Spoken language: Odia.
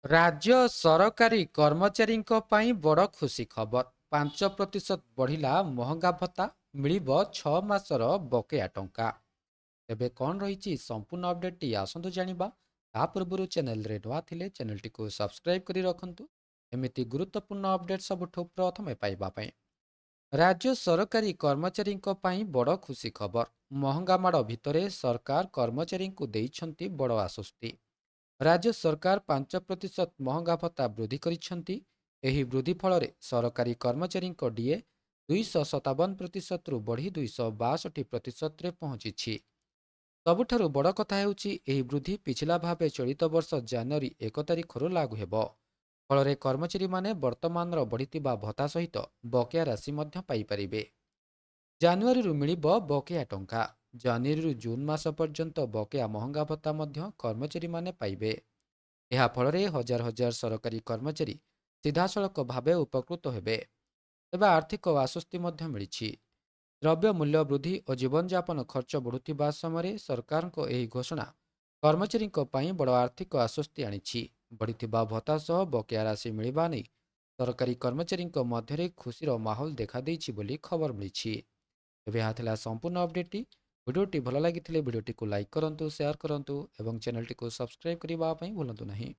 ରାଜ୍ୟ ସରକାରୀ କର୍ମଚାରୀଙ୍କ ପାଇଁ ବଡ଼ ଖୁସି ଖବର। 5% ବଢ଼ିଲା ମହଙ୍ଗା ଭତ୍ତା, ମିଳିବ 6 ମାସର ବକେୟା ଟଙ୍କା। ଏବେ କ'ଣ ରହିଛି ସମ୍ପୂର୍ଣ୍ଣ ଅପଡେଟ୍ଟି ଆସନ୍ତୁ ଜାଣିବା। ତା ପୂର୍ବରୁ ଚ୍ୟାନେଲରେ ନୂଆ ଥିଲେ ଚ୍ୟାନେଲଟିକୁ ସବସ୍କ୍ରାଇବ୍ କରି ରଖନ୍ତୁ ଏମିତି ଗୁରୁତ୍ୱପୂର୍ଣ୍ଣ ଅପଡେଟ୍ ସବୁଠୁ ପ୍ରଥମେ ପାଇବା ପାଇଁ। ରାଜ୍ୟ ସରକାରୀ କର୍ମଚାରୀଙ୍କ ପାଇଁ ବଡ଼ ଖୁସି ଖବର। ମହଙ୍ଗା ମାଡ଼ ଭିତରେ ସରକାର କର୍ମଚାରୀଙ୍କୁ ଦେଇଛନ୍ତି ବଡ଼ ଆଶ୍ୱସ୍ତି। ରାଜ୍ୟ ସରକାର 5% ମହଙ୍ଗା ଭତ୍ତା ବୃଦ୍ଧି କରିଛନ୍ତି। ଏହି ବୃଦ୍ଧି ଫଳରେ ସରକାରୀ କର୍ମଚାରୀଙ୍କ ଡିଏ 257%ରୁ ବଢ଼ି 262%ରେ ପହଞ୍ଚିଛି। ସବୁଠାରୁ ବଡ଼ କଥା ହେଉଛି ଏହି ବୃଦ୍ଧି ପିଛିଲା ଭାବେ ଚଳିତ ବର୍ଷ ଜାନୁଆରୀ 1 ତାରିଖରୁ ଲାଗୁ ହେବ। ଫଳରେ କର୍ମଚାରୀମାନେ ବର୍ତ୍ତମାନର ବଢ଼ିଥିବା ଭତ୍ତା ସହିତ ବକେୟା ରାଶି ମଧ୍ୟ ପାଇପାରିବେ। ଜାନୁଆରୀରୁ ମିଳିବ ବକେୟା ଟଙ୍କା। ଜାନୁଆରୀରୁ ଜୁନ୍ ମାସ ପର୍ଯ୍ୟନ୍ତ ବକେୟା ମହଙ୍ଗା ଭତ୍ତା ମଧ୍ୟ କର୍ମଚାରୀମାନେ ପାଇବେ। ଏହା ଫଳରେ ହଜାର ହଜାର ସରକାରୀ କର୍ମଚାରୀ ସିଧାସଳଖ ଭାବେ ଉପକୃତ ହେବେ। ତେବେ ଆର୍ଥିକ ଆଶ୍ୱସ୍ତି ମଧ୍ୟ ମିଳିଛି। ଦ୍ରବ୍ୟ ମୂଲ୍ୟ ବୃଦ୍ଧି ଓ ଜୀବନଯାପନ ଖର୍ଚ୍ଚ ବଢ଼ୁଥିବା ସମୟରେ ସରକାରଙ୍କ ଏହି ଘୋଷଣା କର୍ମଚାରୀଙ୍କ ପାଇଁ ବଡ଼ ଆର୍ଥିକ ଆଶ୍ୱସ୍ତି ଆଣିଛି। ବଢ଼ିଥିବା ଭତ୍ତା ସହ ବକେୟା ରାଶି ମିଳିବା ନେଇ ସରକାରୀ କର୍ମଚାରୀଙ୍କ ମଧ୍ୟରେ ଖୁସିର ମାହୋଲ ଦେଖାଦେଇଛି ବୋଲି ଖବର ମିଳିଛି। ଏବେ ଏହା ଥିଲା ସମ୍ପୂର୍ଣ୍ଣ ଅପଡେଟ୍ଟି। ଭିଡ଼ିଓଟି ଭଲ ଲାଗିଥିଲେ ଭିଡ଼ିଓଟିକୁ ଲାଇକ୍ କରନ୍ତୁ, ସେୟାର କରନ୍ତୁ ଏବଂ ଚ୍ୟାନେଲଟିକୁ ସବସ୍କ୍ରାଇବ୍ କରିବା ପାଇଁ ଭୁଲନ୍ତୁ ନାହିଁ।